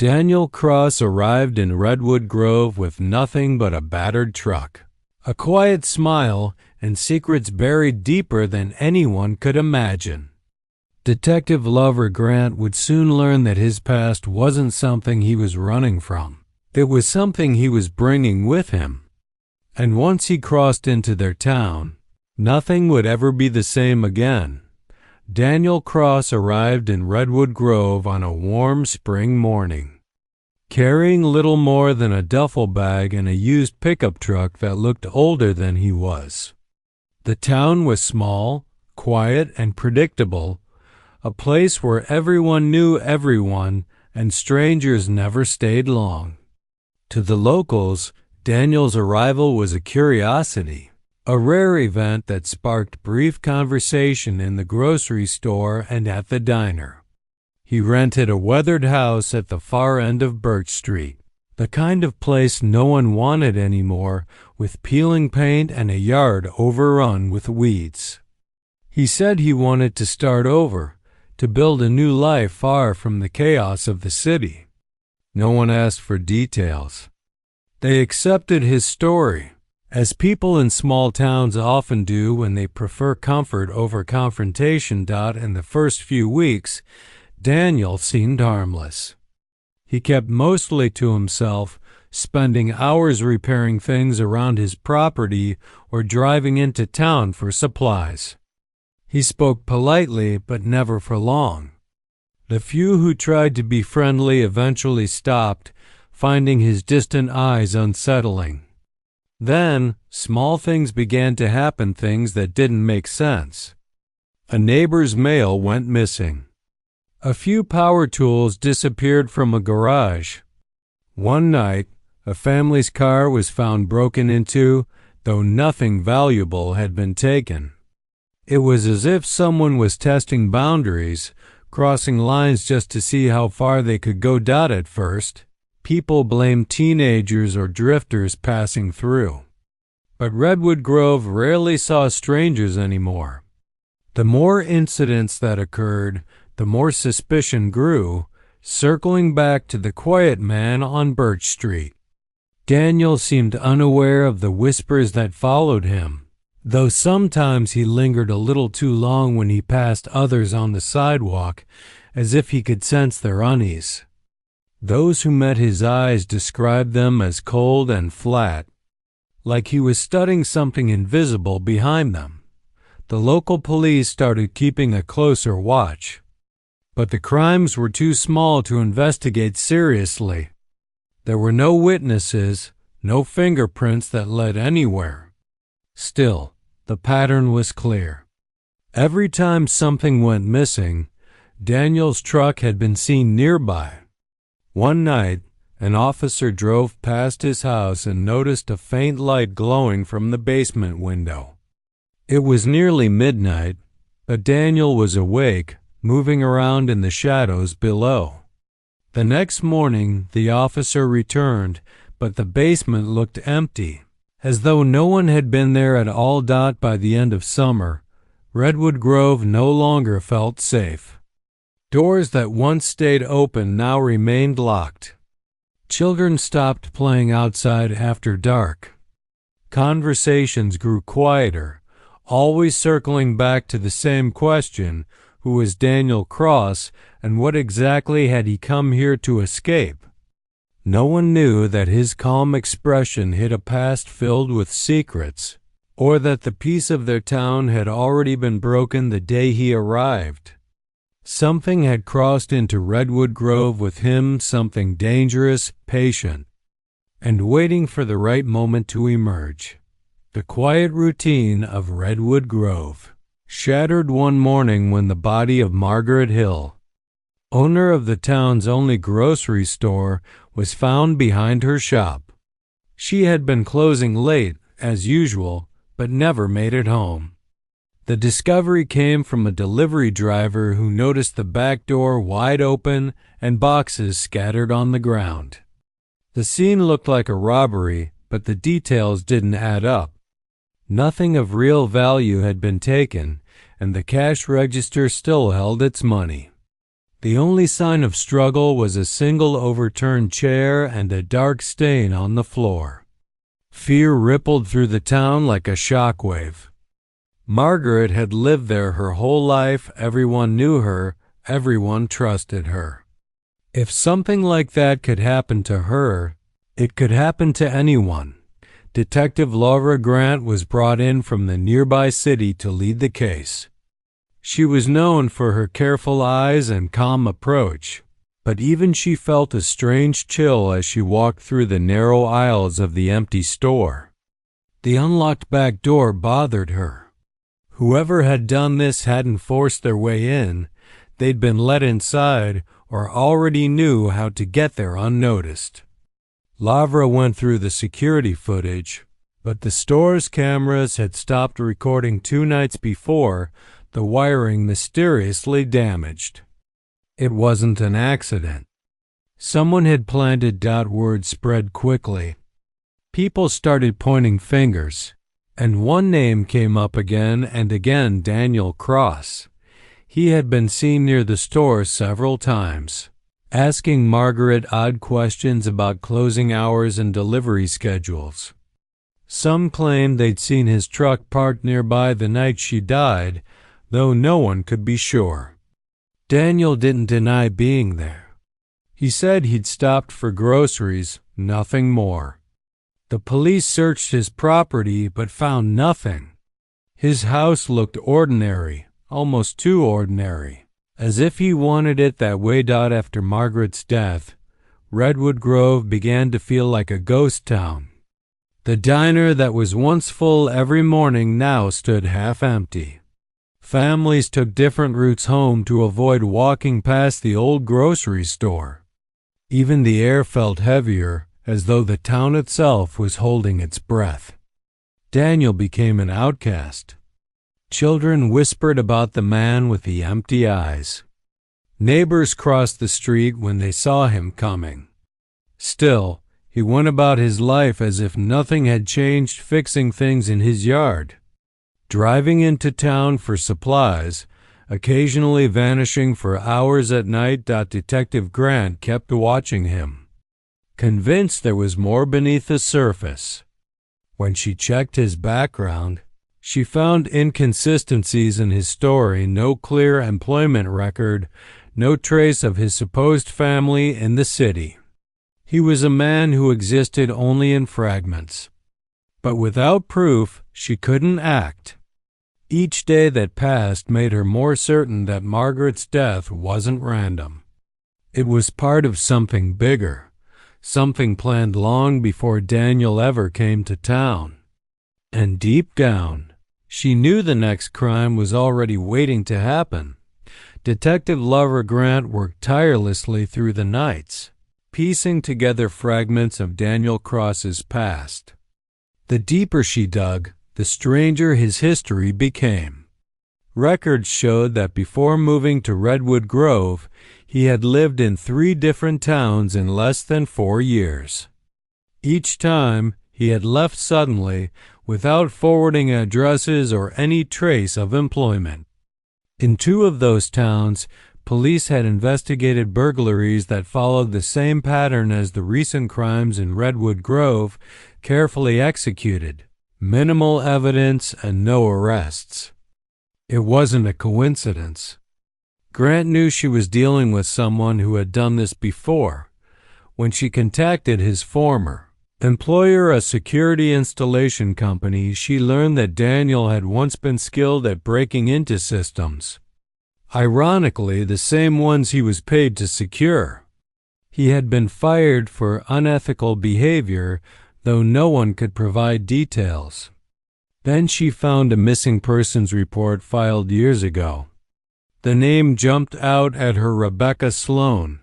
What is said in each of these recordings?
Daniel Cross arrived in Redwood Grove with nothing but a battered truck, a quiet smile, and secrets buried deeper than anyone could imagine. Detective Lover Grant would soon learn that his past wasn't something he was running from. It was something he was bringing with him. And once he crossed into their town, nothing would ever be the same again. Daniel Cross arrived in Redwood Grove on a warm spring morning, carrying little more than a duffel bag and a used pickup truck that looked older than he was. The town was small, quiet, and predictable, a place where everyone knew everyone and strangers never stayed long. To the locals, Daniel's arrival was a curiosity, a rare event that sparked brief conversation in the grocery store and at the diner. He rented a weathered house at the far end of Birch Street, the kind of place no one wanted anymore, with peeling paint and a yard overrun with weeds. He said he wanted to start over, to build a new life far from the chaos of the city. No one asked for details. They accepted his story, as people in small towns often do when they prefer comfort over confrontation. In the first few weeks, Daniel seemed harmless. He kept mostly to himself, spending hours repairing things around his property or driving into town for supplies. He spoke politely, but never for long. The few who tried to be friendly eventually stopped, finding his distant eyes unsettling. Then, small things began to happen, things that didn't make sense. A neighbor's mail went missing. A few power tools disappeared from a garage. One night, a family's car was found broken into, though nothing valuable had been taken. It was as if someone was testing boundaries, crossing lines just to see how far they could go. At first, people blamed teenagers or drifters passing through. But Redwood Grove rarely saw strangers anymore. The more incidents that occurred, the more suspicion grew, circling back to the quiet man on Birch Street. Daniel seemed unaware of the whispers that followed him, though sometimes he lingered a little too long when he passed others on the sidewalk, as if he could sense their unease. Those who met his eyes described them as cold and flat, like he was studying something invisible behind them. The local police started keeping a closer watch, but the crimes were too small to investigate seriously. There were no witnesses, no fingerprints that led anywhere. Still, the pattern was clear. Every time something went missing, Daniel's truck had been seen nearby. One night, an officer drove past his house and noticed a faint light glowing from the basement window. It was nearly midnight, but Daniel was awake, moving around in the shadows below. The next morning, the officer returned, but the basement looked empty, as though no one had been there at all. By the end of summer, Redwood Grove no longer felt safe. Doors that once stayed open now remained locked. Children stopped playing outside after dark. Conversations grew quieter, always circling back to the same question: who was Daniel Cross, and what exactly had he come here to escape? No one knew that his calm expression hid a past filled with secrets, or that the peace of their town had already been broken the day he arrived. Something had crossed into Redwood Grove with him, something dangerous, patient, and waiting for the right moment to emerge. The quiet routine of Redwood Grove shattered one morning when the body of Margaret Hill, owner of the town's only grocery store, was found behind her shop. She had been closing late, as usual, but never made it home. The discovery came from a delivery driver who noticed the back door wide open and boxes scattered on the ground. The scene looked like a robbery, but the details didn't add up. Nothing of real value had been taken, and the cash register still held its money. The only sign of struggle was a single overturned chair and a dark stain on the floor. Fear rippled through the town like a shockwave. Margaret had lived there her whole life. Everyone knew her. Everyone trusted her. If something like that could happen to her, it could happen to anyone. Detective Laura Grant was brought in from the nearby city to lead the case. She was known for her careful eyes and calm approach, but even she felt a strange chill as she walked through the narrow aisles of the empty store. The unlocked back door bothered her. Whoever had done this hadn't forced their way in. They'd been let inside or already knew how to get there unnoticed. Lavra went through the security footage, but the store's cameras had stopped recording 2 nights before, the wiring mysteriously damaged. It wasn't an accident. Someone had planted. Word spread quickly. People started pointing fingers, and one name came up again and again: Daniel Cross. He had been seen near the store several times, asking Margaret odd questions about closing hours and delivery schedules. Some claimed they'd seen his truck parked nearby the night she died, though no one could be sure. Daniel didn't deny being there. He said he'd stopped for groceries, nothing more. The police searched his property but found nothing. His house looked ordinary, almost too ordinary, as if he wanted it that way. After Margaret's death, Redwood Grove began to feel like a ghost town. The diner that was once full every morning now stood half empty. Families took different routes home to avoid walking past the old grocery store. Even the air felt heavier, as though the town itself was holding its breath. Daniel became an outcast. Children whispered about the man with the empty eyes. Neighbors crossed the street when they saw him coming. Still, he went about his life as if nothing had changed, fixing things in his yard, driving into town for supplies, occasionally vanishing for hours at night. Detective Grant kept watching him, convinced there was more beneath the surface. When she checked his background, she found inconsistencies in his story: no clear employment record, no trace of his supposed family in the city. He was a man who existed only in fragments. But without proof, she couldn't act. Each day that passed made her more certain that Margaret's death wasn't random. It was part of something bigger, something planned long before Daniel ever came to town. And deep down, she knew the next crime was already waiting to happen. Detective Laura Grant worked tirelessly through the nights, piecing together fragments of Daniel Cross's past. The deeper she dug, the stranger his history became. Records showed that before moving to Redwood Grove, he had lived in 3 different towns in less than 4 years. Each time, he had left suddenly, without forwarding addresses or any trace of employment. In 2 of those towns, police had investigated burglaries that followed the same pattern as the recent crimes in Redwood Grove, carefully executed, minimal evidence, and no arrests. It wasn't a coincidence. Grant knew she was dealing with someone who had done this before. When she contacted his former employer, a security installation company, she learned that Daniel had once been skilled at breaking into systems. Ironically, the same ones he was paid to secure. He had been fired for unethical behavior, though no one could provide details. Then she found a missing persons report filed years ago. The name jumped out at her: Rebecca Sloan.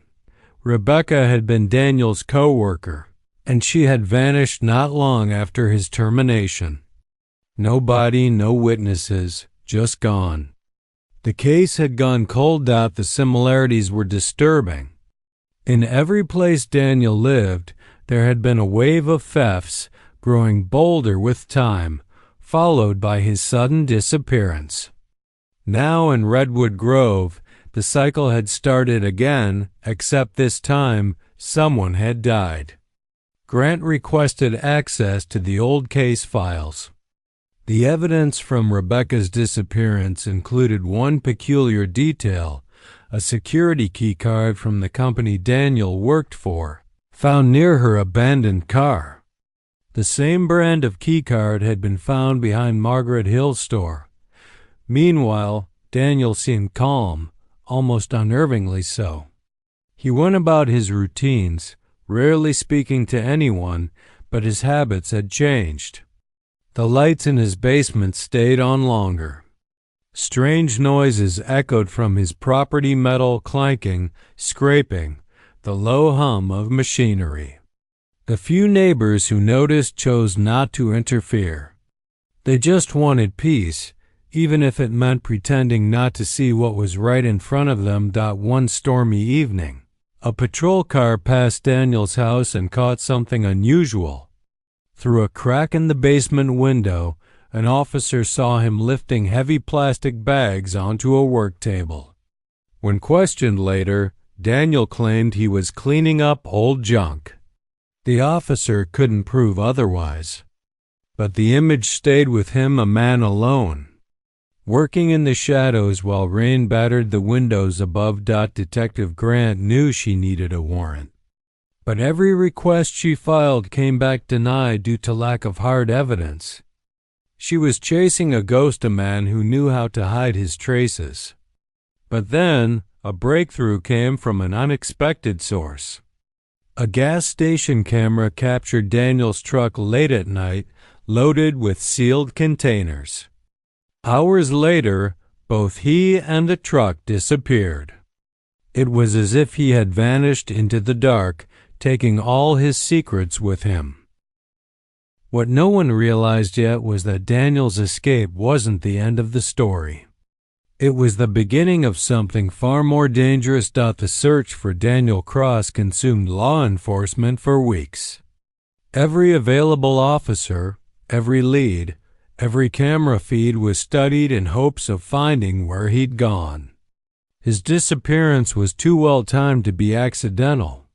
Rebecca had been Daniel's co-worker, and she had vanished not long after his termination. No body, no witnesses, just gone. The case had gone cold. The similarities were disturbing. In every place Daniel lived, there had been a wave of thefts, growing bolder with time, followed by his sudden disappearance. Now in Redwood Grove, The cycle had started again, except this time someone had died. Grant requested access to the old case files. The evidence from Rebecca's disappearance included one peculiar detail: a security key card from the company Daniel worked for, found near her abandoned car. The same brand of key card had been found behind Margaret Hill's store. Meanwhile, Daniel seemed calm, almost unnervingly so. He went about his routines, rarely speaking to anyone, but his habits had changed. The lights in his basement stayed on longer. Strange noises echoed from his property, metal clanking, scraping, the low hum of machinery. The few neighbors who noticed chose not to interfere. They just wanted peace, even if it meant pretending not to see what was right in front of them. One stormy evening, a patrol car passed Daniel's house and caught something unusual. Through a crack in the basement window, an officer saw him lifting heavy plastic bags onto a work table. When questioned later, Daniel claimed he was cleaning up old junk. The officer couldn't prove otherwise, but the image stayed with him, a man alone, working in the shadows while rain battered the windows above. Detective Grant knew she needed a warrant, but every request she filed came back denied due to lack of hard evidence. She was chasing a ghost, a man who knew how to hide his traces. But then, a breakthrough came from an unexpected source. A gas station camera captured Daniel's truck late at night, loaded with sealed containers. Hours later, both he and the truck disappeared. It was as if he had vanished into the dark, taking all his secrets with him. What no one realized yet was that Daniel's escape wasn't the end of the story. It was the beginning of something far more dangerous. The search for Daniel Cross consumed law enforcement for weeks. Every available officer, every lead, every camera feed was studied in hopes of finding where he'd gone. His disappearance was too well timed to be accidental.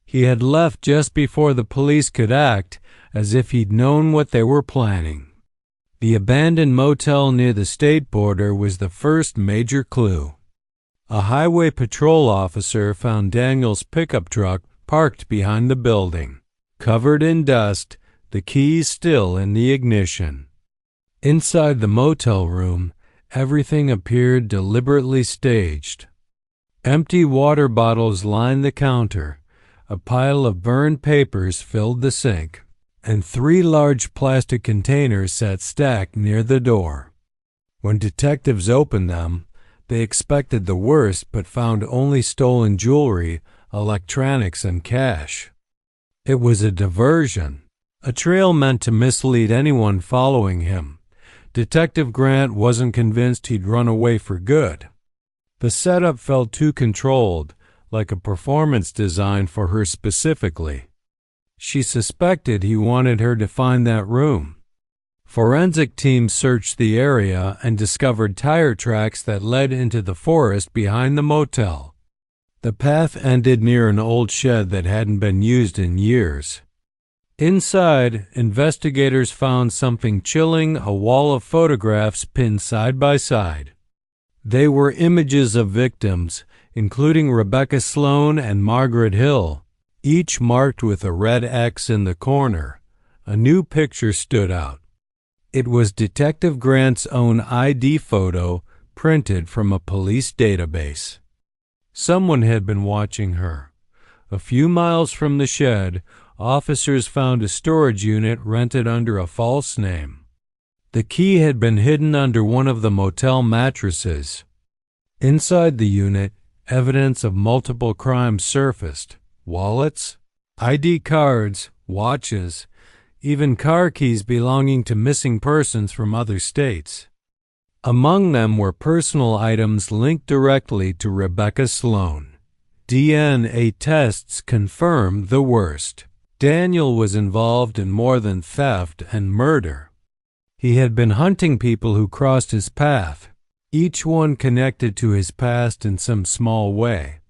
He had left just before the police could act, as if he'd known what they were planning. The abandoned motel near the state border was the first major clue. A highway patrol officer found Daniel's pickup truck parked behind the building, covered in dust, the keys still in the ignition. Inside the motel room, everything appeared deliberately staged. Empty water bottles lined the counter, a pile of burned papers filled the sink, and 3 large plastic containers sat stacked near the door. When detectives opened them, they expected the worst but found only stolen jewelry, electronics, and cash. It was a diversion, a trail meant to mislead anyone following him. Detective Grant wasn't convinced he'd run away for good. The setup felt too controlled, like a performance designed for her specifically. She suspected he wanted her to find that room. Forensic teams searched the area and discovered tire tracks that led into the forest behind the motel. The path ended near an old shed that hadn't been used in years. Inside, investigators found something chilling: a wall of photographs pinned side by side. They were images of victims, including Rebecca Sloan and Margaret Hill, each marked with a red X in the corner. A new picture stood out. It was Detective Grant's own ID photo, printed from a police database. Someone had been watching her. A few miles from the shed, officers found a storage unit rented under a false name. The key had been hidden under one of the motel mattresses. Inside the unit, evidence of multiple crimes surfaced: wallets, ID cards, watches, even car keys belonging to missing persons from other states. Among them were personal items linked directly to Rebecca Sloan. DNA tests confirmed the worst. Daniel was involved in more than theft and murder. He had been hunting people who crossed his path. each one connected to his past in some small way.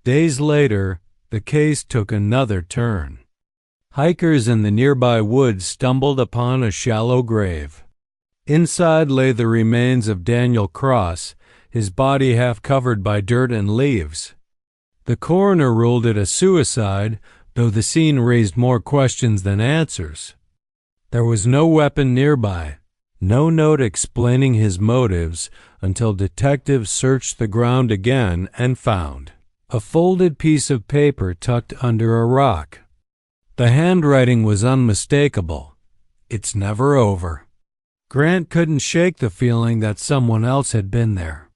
Days later, the case took another turn. Hikers in the nearby woods stumbled upon a shallow grave. Inside lay the remains of Daniel Cross, his body half covered by dirt and leaves. The coroner ruled it a suicide, though the scene raised more questions than answers. There was no weapon nearby, no note explaining his motives, until detectives searched the ground again and found a folded piece of paper tucked under a rock. The handwriting was unmistakable. "It's never over." Grant couldn't shake the feeling that someone else had been there.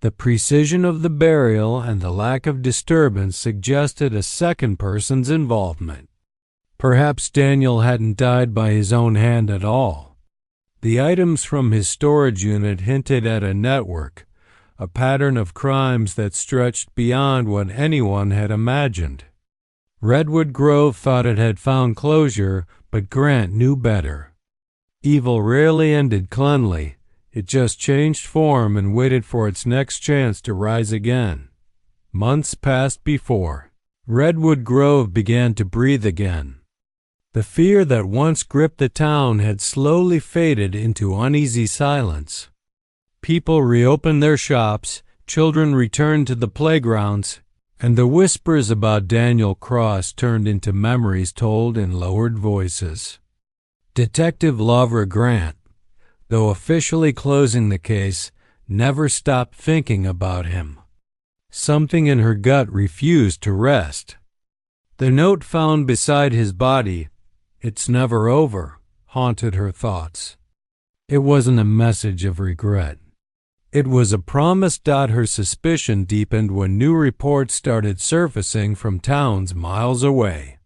The precision of the burial and the lack of disturbance suggested a second person's involvement. Perhaps Daniel hadn't died by his own hand at all. The items from his storage unit hinted at a network, a pattern of crimes that stretched beyond what anyone had imagined. Redwood Grove thought it had found closure, but Grant knew better. Evil rarely ended cleanly. It just changed form and waited for its next chance to rise again. Months passed before Redwood Grove began to breathe again. The fear that once gripped the town had slowly faded into uneasy silence. People reopened their shops, children returned to the playgrounds, and the whispers about Daniel Cross turned into memories told in lowered voices. Detective Lavra Grant, though officially closing the case, never stopped thinking about him. Something in her gut refused to rest. The note found beside his body, "It's never over," haunted her thoughts. It wasn't a message of regret. It was a promise. Her suspicion deepened when new reports started surfacing from towns miles away.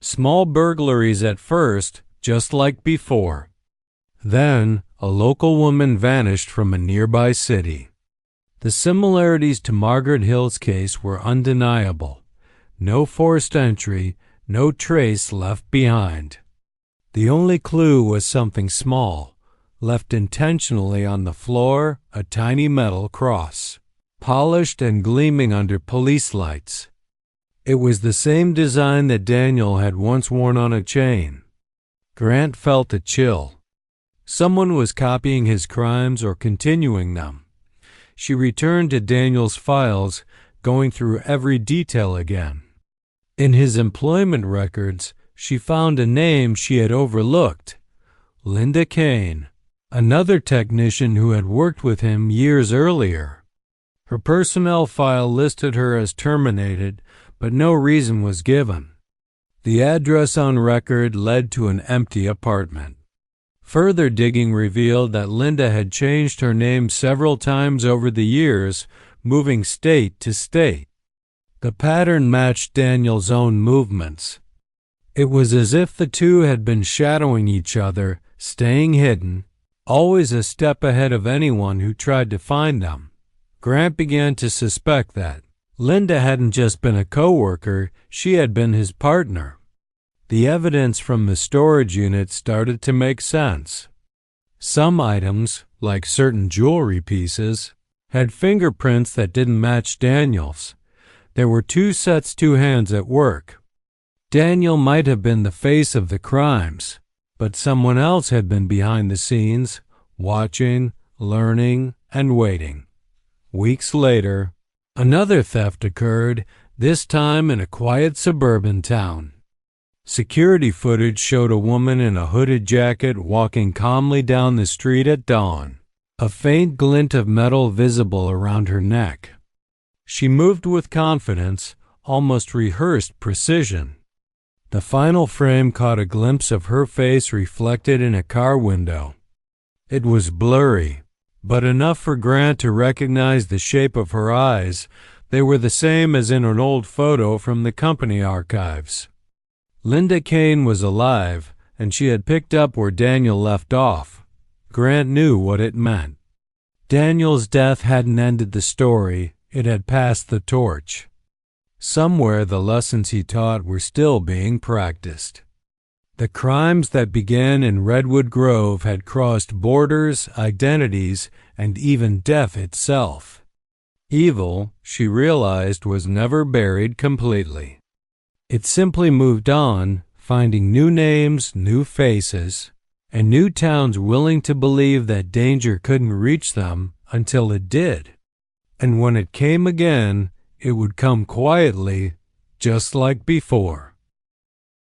Small burglaries at first, just like before. Then, a local woman vanished from a nearby city. The similarities to Margaret Hill's case were undeniable. No forced entry, no trace left behind. The only clue was something small, left intentionally on the floor, a tiny metal cross, polished and gleaming under police lights. It was the same design that Daniel had once worn on a chain. Grant felt a chill. Someone was copying his crimes or continuing them. She returned to Daniel's files, going through every detail again. In his employment records, she found a name she had overlooked: Linda Kane, another technician who had worked with him years earlier. Her personnel file listed her as terminated, but no reason was given. The address on record led to an empty apartment. Further digging revealed that Linda had changed her name several times over the years, moving state to state. The pattern matched Daniel's own movements. It was as if the two had been shadowing each other, staying hidden, always a step ahead of anyone who tried to find them. Grant began to suspect that Linda hadn't just been a coworker, she had been his partner. The evidence from the storage unit started to make sense. Some items, like certain jewelry pieces, had fingerprints that didn't match Daniel's. There were two hands at work. Daniel might have been the face of the crimes, but someone else had been behind the scenes, watching, learning, and waiting. Weeks later, another theft occurred, this time in a quiet suburban town. Security footage showed a woman in a hooded jacket walking calmly down the street at dawn, a faint glint of metal visible around her neck. She moved with confidence, almost rehearsed precision. The final frame caught a glimpse of her face reflected in a car window. It was blurry, but enough for Grant to recognize the shape of her eyes. They were the same as in an old photo from the company archives. Linda Kane was alive, and she had picked up where Daniel left off. Grant knew what it meant. Daniel's death hadn't ended the story, it had passed the torch. Somewhere the lessons he taught were still being practiced. The crimes that began in Redwood Grove had crossed borders, identities, and even death itself. Evil, she realized, was never buried completely. It simply moved on, finding new names, new faces, and new towns willing to believe that danger couldn't reach them until it did. And when it came again, it would come quietly, just like before.